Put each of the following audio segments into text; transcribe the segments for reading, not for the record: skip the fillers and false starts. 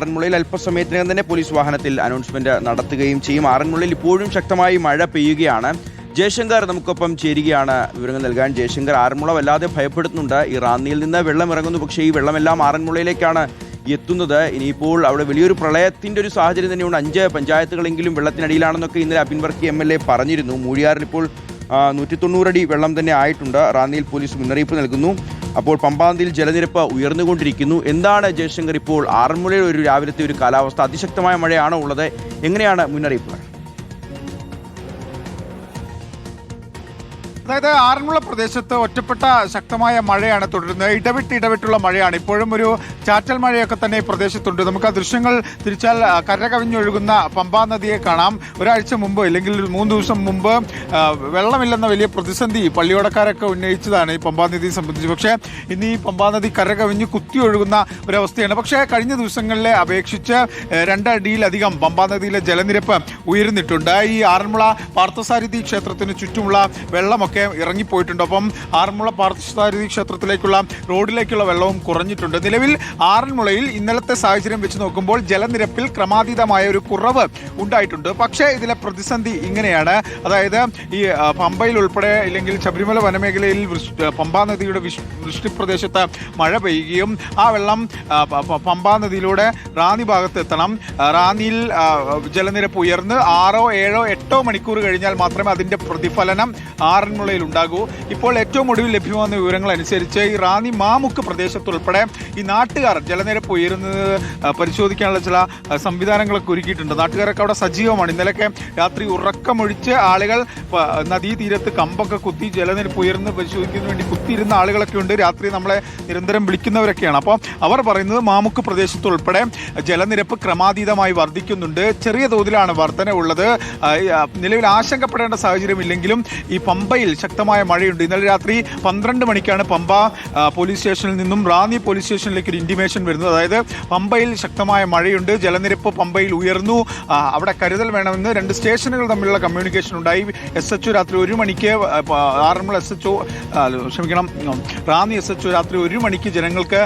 ആറന്മുളയിൽ അല്പസമയത്തിനകം തന്നെ പോലീസ് വാഹനത്തിൽ അനൗൺസ്മെന്റ് നടത്തുകയും ചെയ്യും. ആറന്മുളയിൽ ഇപ്പോഴും ശക്തമായി മഴ പെയ്യുകയാണ്. ജയശങ്കർ നമുക്കൊപ്പം ചേരുകയാണ് വിവരങ്ങൾ നൽകാൻ. ജയശങ്കർ, ആറന്മുള വല്ലാതെ ഭയപ്പെടുത്തുന്നുണ്ട്. ഈ റാന്നിയിൽ നിന്ന് വെള്ളം ഇറങ്ങുന്നു, പക്ഷേ ഈ വെള്ളമെല്ലാം ആറന്മുളയിലേക്കാണ് എത്തുന്നത്. ഇനിയിപ്പോൾ അവിടെ വലിയൊരു പ്രളയത്തിൻ്റെ ഒരു സാഹചര്യം തന്നെയുണ്ട്. 5 പഞ്ചായത്തുകളെങ്കിലും വെള്ളത്തിനടിയിലാണെന്നൊക്കെ ഇന്നലെ അബിൻ വർക്കി MLA പറഞ്ഞിരുന്നു. മൂഴിയാറിൽ ഇപ്പോൾ 190 അടി വെള്ളം തന്നെ ആയിട്ടുണ്ട്. റാന്നിയിൽ പോലീസ് മുന്നറിയിപ്പ് നൽകുന്നു. അപ്പോൾ പമ്പാനദിയിൽ ജലനിരപ്പ് ഉയർന്നുകൊണ്ടിരിക്കുന്നു. എന്താണ് ജയശങ്കർ ഇപ്പോൾ ആറന്മുളയിൽ ഒരു രാവിലത്തെ ഒരു കാലാവസ്ഥ? അതിശക്തമായ മഴയാണോ ഉള്ളത്? എങ്ങനെയാണ് മുന്നറിയിപ്പുകൾ? അതായത് ആറന്മുള പ്രദേശത്ത് ഒറ്റപ്പെട്ട ശക്തമായ മഴയാണ് തുടരുന്നത്. ഇടവിട്ടുള്ള മഴയാണ്. ഇപ്പോഴും ഒരു ചാറ്റൽ മഴയൊക്കെ തന്നെ ഈ പ്രദേശത്തുണ്ട്. നമുക്ക് ആ ദൃശ്യങ്ങൾ തിരിച്ചാൽ കരകവിഞ്ഞൊഴുകുന്ന പമ്പാ നദിയെ കാണാം. ഒരാഴ്ച മുമ്പ് അല്ലെങ്കിൽ 3 ദിവസം മുമ്പ് വെള്ളമില്ലെന്ന വലിയ പ്രതിസന്ധി പള്ളിയോടക്കാരൊക്കെ ഉന്നയിച്ചതാണ് ഈ പമ്പാ നദിയെ സംബന്ധിച്ച്. പക്ഷേ ഇന്ന് ഈ പമ്പാ നദി കരകവിഞ്ഞ് കുത്തി ഒഴുകുന്ന ഒരവസ്ഥയാണ്. പക്ഷേ കഴിഞ്ഞ ദിവസങ്ങളിലെ അപേക്ഷിച്ച് 2 അടിയിലധികം പമ്പാ നദിയിലെ ജലനിരപ്പ് ഉയർന്നിട്ടുണ്ട്. ഈ ആറന്മുള പാർത്ഥസാരഥി ക്ഷേത്രത്തിന് ചുറ്റുമുള്ള വെള്ളമൊക്കെ ഇറങ്ങിപ്പോയിട്ടുണ്ട്. അപ്പം ആറന്മുള പാർത്ഥസാരഥി ക്ഷേത്രത്തിലേക്കുള്ള റോഡിലേക്കുള്ള വെള്ളവും കുറഞ്ഞിട്ടുണ്ട്. നിലവിൽ ആറന്മുളയിൽ ഇന്നലത്തെ സാഹചര്യം വെച്ച് നോക്കുമ്പോൾ ജലനിരപ്പിൽ ക്രമാതീതമായ ഒരു കുറവ് ഉണ്ടായിട്ടുണ്ട്. പക്ഷേ ഇതിലെ പ്രതിസന്ധി ഇങ്ങനെയാണ്. അതായത് ഈ പമ്പയിൽ ഉൾപ്പെടെ ഇല്ലെങ്കിൽ ശബരിമല വനമേഖലയിൽ പമ്പാ നദിയുടെ വൃഷ്ടിപ്രദേശത്ത് മഴ പെയ്യുകയും ആ വെള്ളം പമ്പാ നദിയിലൂടെ റാന്നി ഭാഗത്ത് എത്തണം. റാന്നിയിൽ ജലനിരപ്പ് ഉയർന്ന് 6, 7, 8 മണിക്കൂർ കഴിഞ്ഞാൽ മാത്രമേ അതിന്റെ പ്രതിഫലനം ആറന്മുളയിൽ ഉണ്ടാകൂ. ഇപ്പോൾ ഏറ്റവും ഒടുവിൽ ലഭ്യമാകുന്ന വിവരങ്ങൾ അനുസരിച്ച് ഈ റാന്നി മാമുക്ക് പ്രദേശത്തുൾപ്പെടെ ഈ നാട്ടുകാർ ജലനിരപ്പ് ഉയരുന്നത് പരിശോധിക്കാനുള്ള ചില സംവിധാനങ്ങളൊക്കെ ഒരുക്കിയിട്ടുണ്ട്. നാട്ടുകാരൊക്കെ അവിടെ സജീവമാണ്. ഇന്നലെയൊക്കെ രാത്രി ഉറക്കമൊഴിച്ച് ആളുകൾ നദീതീരത്ത് കമ്പൊക്കെ കുത്തി ജലനിരപ്പ് ഉയർന്ന് പരിശോധിക്കുന്നതിന് വേണ്ടി കുത്തിയിരുന്ന ആളുകളൊക്കെ ഉണ്ട്. രാത്രി നമ്മളെ നിരന്തരം വിളിക്കുന്നവരൊക്കെയാണ്. അപ്പോൾ അവർ പറയുന്നത് മാമുക്ക് പ്രദേശത്തുൾപ്പെടെ ജലനിരപ്പ് ക്രമാതീതമായി വർദ്ധിക്കുന്നുണ്ട്. ചെറിയ തോതിലാണ് വർധനവുള്ളത്. നിലവിൽ ആശങ്കപ്പെടേണ്ട സാഹചര്യമില്ലെങ്കിലും ഈ പമ്പയിൽ ശക്തമായ മഴയുണ്ട്. ഇന്നലെ രാത്രി 12 മണിക്കാണ് പമ്പ പോലീസ് സ്റ്റേഷനിൽ നിന്നും റാന്നി പോലീസ് സ്റ്റേഷനിലേക്ക് ഒരു ഇന്റിമേഷൻ വരുന്നത്. അതായത് പമ്പയിൽ ശക്തമായ മഴയുണ്ട്, ജലനിരപ്പ് പമ്പയിൽ ഉയർന്നു, അവിടെ കരുതൽ വേണമെന്ന് 2 സ്റ്റേഷനുകൾ തമ്മിലുള്ള കമ്മ്യൂണിക്കേഷൻ ഉണ്ടായി. SHO രാത്രി 1 മണിക്ക് ആറന്മുള റാന്നി SHO രാത്രി 1 മണിക്ക് ജനങ്ങൾക്ക്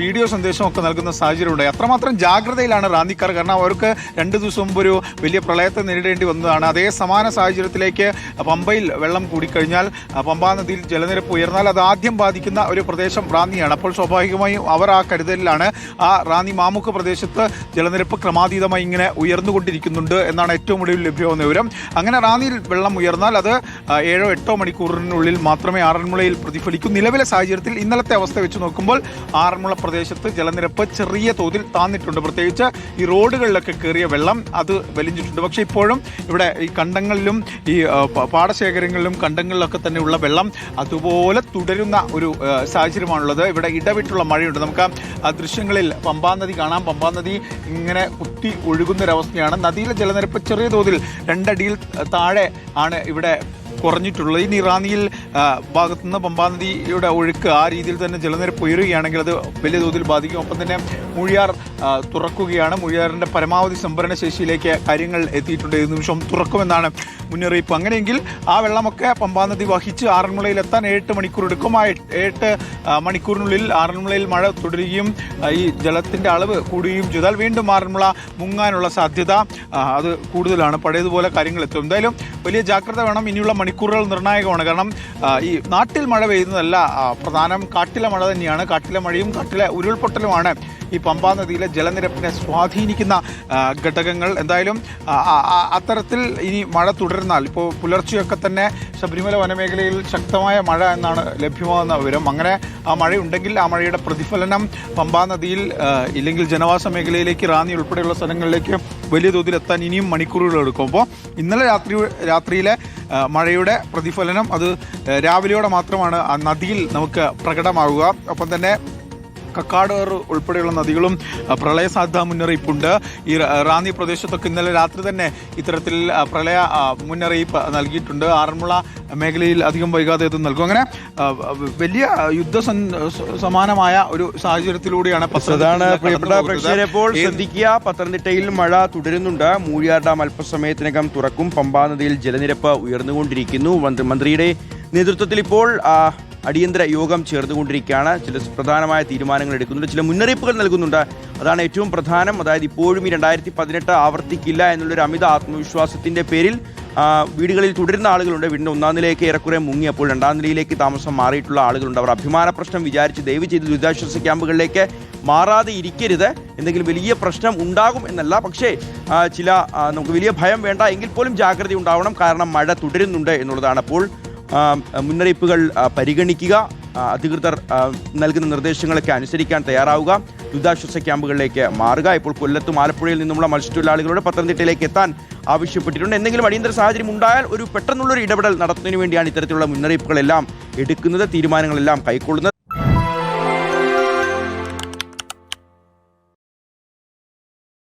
വീഡിയോ സന്ദേശമൊക്കെ നൽകുന്ന സാഹചര്യം ഉണ്ടായി. അത്രമാത്രം ജാഗ്രതയിലാണ് റാന്നിക്കാർ. കാരണം അവർക്ക് 2 ദിവസം മുമ്പ് ഒരു വലിയ പ്രളയത്തെ നേരിടേണ്ടി വന്നതാണ്. അതേ സമാന സാഹചര്യത്തിലേക്ക് പമ്പയിൽ വെള്ളം കൂടിക്കഴിഞ്ഞാൽ പമ്പാ നദിയിൽ ജലനിരപ്പ് ഉയർന്നാൽ അത് ആദ്യം ബാധിക്കുന്ന ഒരു പ്രദേശം റാന്നിയാണ്. അപ്പോൾ സ്വാഭാവികമായും അവർ ആ കരുതലിലാണ്. ആ റാന്നി മാമുക്ക് പ്രദേശത്ത് ജലനിരപ്പ് ക്രമാതീതമായി ഇങ്ങനെ ഉയർന്നുകൊണ്ടിരിക്കുന്നുണ്ട് എന്നാണ് ഏറ്റവും ഒടുവിൽ ലഭ്യമാകുന്ന വിവരം. അങ്ങനെ റാന്നിയിൽ വെള്ളം ഉയർന്നാൽ അത് 7, 8 മണിക്കൂറിനുള്ളിൽ മാത്രമേ ആറന്മുളയിൽ പ്രതിഫലിക്കൂ. നിലവിലെ സാഹചര്യത്തിൽ ഇന്നലത്തെ അവസ്ഥ വെച്ച് നോക്കുമ്പോൾ ആറന്മുള പ്രദേശത്ത് ജലനിരപ്പ് ചെറിയ തോതിൽ താന്നിട്ടുണ്ട്. പ്രത്യേകിച്ച് ഈ റോഡുകളിലൊക്കെ കയറിയ വെള്ളം അത് വലിഞ്ഞിട്ടുണ്ട്. പക്ഷേ ഇപ്പോഴും ഇവിടെ ഈ കണ്ടങ്ങളിലും ഈ പാടശേഖരങ്ങളിലും കണ്ടങ്ങളിലൊക്കെ തന്നെയുള്ള വെള്ളം അതുപോലെ തുടരുന്ന ഒരു സാഹചര്യമാണുള്ളത്. ഇവിടെ ഇടവിട്ടുള്ള മഴയുണ്ട്. നമുക്ക് ആ ദൃശ്യങ്ങളിൽ പമ്പാ നദി കാണാം. പമ്പാ നദി ഇങ്ങനെ കുത്തി ഒഴുകുന്നൊരവസ്ഥയാണ്. നദിയിലെ ജലനിരപ്പ് ചെറിയ തോതിൽ 2 അടിയിൽ താഴെ ആണ് ഇവിടെ കുറഞ്ഞിട്ടുള്ളത്. ഇനി റാന്നിയിൽ ഭാഗത്തുനിന്ന് പമ്പാ നദിയുടെ ഒഴുക്ക് ആ രീതിയിൽ തന്നെ ജലനിരപ്പ് ഉയരുകയാണെങ്കിൽ അത് വലിയ തോതിൽ ബാധിക്കും. ഒപ്പം തന്നെ മൂഴിയാർ തുറക്കുകയാണ്. മൂഴിയാറിൻ്റെ പരമാവധി സംഭരണ ശേഷിയിലേക്ക് കാര്യങ്ങൾ എത്തിയിട്ടുണ്ട്. ഈ നിമിഷം തുറക്കുമെന്നാണ് മുന്നറിയിപ്പ്. അങ്ങനെയെങ്കിൽ ആ വെള്ളമൊക്കെ പമ്പാ നദി വഹിച്ച് ആറന്മുളയിൽ എത്താൻ 8 മണിക്കൂർ എടുക്കും. ആ 8 മണിക്കൂറിനുള്ളിൽ ആറന്മുളയിൽ മഴ തുടരുകയും ഈ ജലത്തിൻ്റെ അളവ് കൂടുകയും ചെയ്താൽ വീണ്ടും ആറന്മുള മുങ്ങാനുള്ള സാധ്യത അത് കൂടുതലാണ്. പഴയതുപോലെ കാര്യങ്ങൾ എത്തും. എന്തായാലും വലിയ ജാഗ്രത വേണം. ഇനിയുള്ള മണിക്കൂറുകൾ നിർണായകമാണ്. കാരണം ഈ നാട്ടിൽ മഴ പെയ്യുന്നതല്ല പ്രധാനം, കാട്ടിലെ മഴ തന്നെയാണ്. കാട്ടിലെ മഴയും കാട്ടിലെ ഉരുൾപൊട്ടലുമാണ് ഈ പമ്പാ നദിയിലെ ജലനിരപ്പിനെ സ്വാധീനിക്കുന്ന ഘടകങ്ങൾ. എന്തായാലും അത്തരത്തിൽ ഇനി മഴ തുടർന്നാൽ ഇപ്പോൾ പുലർച്ചെയൊക്കെ തന്നെ ശബരിമല വനമേഖലയിൽ ശക്തമായ മഴ എന്നാണ് ലഭ്യമാകുന്ന വിവരം. അങ്ങനെ ആ മഴയുണ്ടെങ്കിൽ ആ മഴയുടെ പ്രതിഫലനം പമ്പാ നദിയിൽ ഇല്ലെങ്കിൽ ജനവാസ മേഖലയിലേക്ക് റാന്നി ഉൾപ്പെടെയുള്ള സ്ഥലങ്ങളിലേക്ക് വലിയ തോതിൽ എത്താൻ ഇനിയും മണിക്കൂറുകൾ എടുക്കും. അപ്പോൾ ഇന്നലെ രാത്രിയിലെ മഴയുടെ പ്രതിഫലനം അത് രാവിലെയോടെ മാത്രമാണ് ആ നദിയിൽ നമുക്ക് പ്രകടമാവുക. ഒപ്പം തന്നെ കക്കാട് ഉൾപ്പെടെയുള്ള നദികളും പ്രളയ സാധ്യതാ മുന്നറിയിപ്പുണ്ട്. ഈ റാന്നി പ്രദേശത്തൊക്കെ ഇന്നലെ രാത്രി തന്നെ ഇത്തരത്തിൽ പ്രളയ മുന്നറിയിപ്പ് നൽകിയിട്ടുണ്ട്. ആറന്മുള മേഖലയിൽ അധികം വൈകാതെ ഇത് നൽകും. അങ്ങനെ വലിയ സമാനമായ ഒരു സാഹചര്യത്തിലൂടെയാണ് ശ്രദ്ധിക്കുക. പത്തനംതിട്ടയിൽ മഴ തുടരുന്നുണ്ട്. മൂഴിയാർ ഡാം അല്പസമയത്തിനകം തുറക്കും. പമ്പാ നദിയിൽ ജലനിരപ്പ് ഉയർന്നുകൊണ്ടിരിക്കുന്നു. മന്ത്രിയുടെ നേതൃത്വത്തിൽ ഇപ്പോൾ അടിയന്തര യോഗം ചേർന്നുകൊണ്ടിരിക്കുകയാണ്. ചില പ്രധാനമായ തീരുമാനങ്ങൾ എടുക്കുന്നുണ്ട്, ചില മുന്നറിയിപ്പുകൾ നൽകുന്നുണ്ട്. അതാണ് ഏറ്റവും പ്രധാനം. അതായത് ഇപ്പോഴും ഈ 2018 ആവർത്തിക്കില്ല എന്നുള്ളൊരു അമിത ആത്മവിശ്വാസത്തിൻ്റെ പേരിൽ വീടുകളിൽ തുടരുന്ന ആളുകളുണ്ട്. വീടിൻ്റെ 1-ാം നിലയിലേക്ക് ഏറെക്കുറെ മുങ്ങി, അപ്പോൾ 2-ാം നിലയിലേക്ക് താമസം മാറിയിട്ടുള്ള ആളുകളുണ്ട്. അവർ അഭിമാന പ്രശ്നം വിചാരിച്ച് ദയവ് ചെയ്ത് ദുരിതാശ്വാസ ക്യാമ്പുകളിലേക്ക് മാറാതെ ഇരിക്കരുത്. എന്തെങ്കിലും വലിയ പ്രശ്നം ഉണ്ടാകും എന്നല്ല, പക്ഷേ ചില നമുക്ക് വലിയ ഭയം വേണ്ട, എങ്കിൽ പോലും ജാഗ്രത ഉണ്ടാവണം. കാരണം മഴ തുടരുന്നുണ്ട് എന്നുള്ളതാണ്. അപ്പോൾ മുന്നറിയിപ്പുകൾ പരിഗണിക്കുക, അധികൃതർ നൽകുന്ന നിർദ്ദേശങ്ങളൊക്കെ അനുസരിക്കാൻ തയ്യാറാവുക, ദുരിതാശ്വാസ ക്യാമ്പുകളിലേക്ക് മാറുക. ഇപ്പോൾ കൊല്ലത്തും ആലപ്പുഴയിൽ നിന്നുമുള്ള മത്സ്യത്തൊഴിലാളികളോട് പത്തനംതിട്ടയിലേക്ക് എത്താൻ ആവശ്യപ്പെട്ടിട്ടുണ്ട്. എന്തെങ്കിലും അടിയന്തര സാഹചര്യം ഉണ്ടായാൽ ഒരു പെട്ടെന്നുള്ളൊരു ഇടപെടൽ നടത്തുന്നതിന് വേണ്ടിയാണ് ഇത്തരത്തിലുള്ള മുന്നറിയിപ്പുകളെല്ലാം എടുക്കുന്നത്, തീരുമാനങ്ങളെല്ലാം കൈക്കൊള്ളുന്നത്.